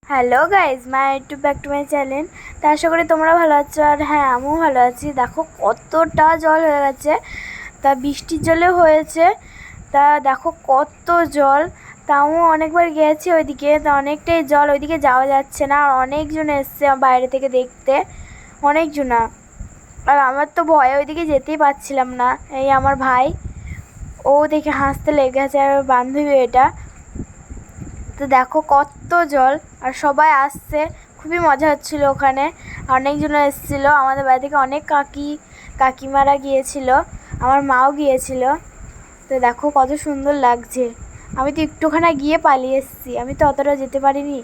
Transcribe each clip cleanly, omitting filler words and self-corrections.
Hello guys, back to my channel. তা আশা করি তোমরা ভালো আছো, আর হ্যাঁ আমিও ভালো আছি। দেখো কতটা জল হয়ে গেছে, তা বৃষ্টির জলে হয়েছে। তা দেখো কত জল, তা আমিও অনেকবার গিয়েছি ওইদিকে, তা অনেকটাই জল, ওইদিকে যাওয়া যাচ্ছে না। আর অনেকজন এসছে বাইরে থেকে দেখতে, অনেকজনা। আর আমার তো ভয়ে ওইদিকে যেতেই পারছিলাম না। এই আমার ভাই, ও দেখে হাসতে লেগে গেছে, আর ওর বান্ধবী এটা। তো দেখো কত জল, আর সবাই আসছে, খুবই মজা হচ্ছিলো ওখানে। অনেকজন এসেছিলো আমাদের বাড়ি থেকে, অনেক কাকিমারা গিয়েছিল, আমার মাও গিয়েছিল। তো দেখো কত সুন্দর লাগছে। আমি তো একটুখানা গিয়ে পালিয়ে এসেছি, আমি তো অতটা যেতে পারিনি।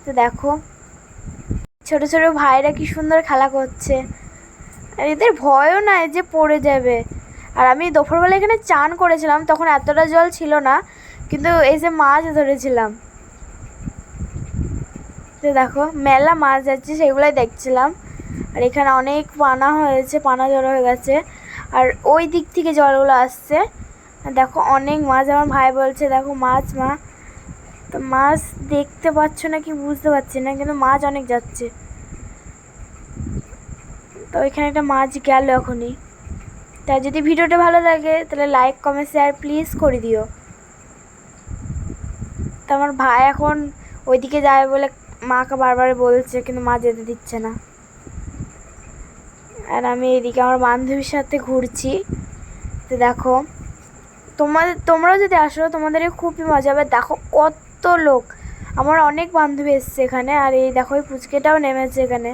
তো দেখো ছোট ছোট ভাইরা কি সুন্দর খেলা করছে, আর এদের ভয়ও নাই যে পড়ে যাবে। আর আমি দুপুরবেলা এখানে চান করেছিলাম, তখন এতটা জল ছিল না, কিন্তু এই যে মাছ ধরেছিলাম। তো দেখো মেলা মাছ যাচ্ছে, সেগুলোই দেখছিলাম। আর এখানে অনেক পানা হয়েছে, পানা জড়ো হয়ে গেছে, আর ওই দিক থেকে জলগুলো আসছে। দেখো অনেক মাছ, আমার ভাই বলছে দেখো মাছ মা। তো মাছ দেখতে পাচ্ছ না কি বুঝতে পারছি না, কিন্তু মাছ অনেক যাচ্ছে। তো ওইখানে একটা মাছ গেল এখনই। তা যদি ভিডিওটা ভালো লাগে তাহলে লাইক কমেন্ট শেয়ার প্লিজ করে দিও। তো আমার ভাই এখন ওইদিকে যাবে বলে মাকে বারবার বলছে, কিন্তু মা যেতে দিচ্ছে না। আর আমি এদিকে আমার বান্ধবীর সাথে ঘুরছি। তো দেখো তোমরাও যদি আসো তোমাদেরও খুবই মজা হবে। দেখো কত লোক, আমার অনেক বান্ধবী এসছে এখানে। আর এই দেখো এই পুচকেটাও নেমেছে এখানে।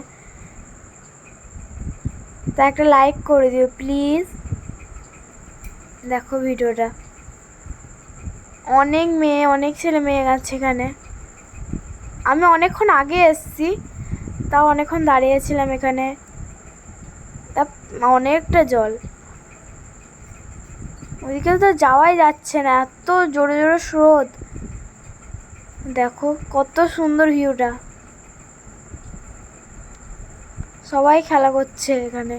তা একটা লাইক করে দিও প্লিজ। দেখো ভিডিওটা, অনেক মেয়ে, অনেক ছেলে মেয়ে গেছে এখানে। আমি অনেকক্ষণ আগে এসছি, তাও অনেকক্ষণ দাঁড়িয়েছিলাম এখানে। তা অনেকটা জল, ওইদিকে তো যাওয়াই যাচ্ছে না, এত জোরে জোরে স্রোত। দেখো কত সুন্দর ভিউটা, সবাই খেলা করছে এখানে,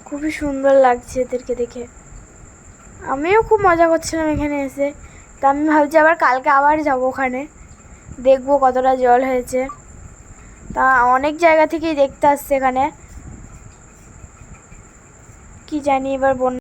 খুবই সুন্দর লাগছে এদেরকে দেখে। আমিও খুব মজা করছিলাম এখানে এসে। তা আমি ভাবছি আবার কালকে আবার যাবো ওখানে, দেখবো কতটা জল হয়েছে। তা অনেক জায়গা থেকেই দেখতে আসছে এখানে, কি জানি এবার বন্যা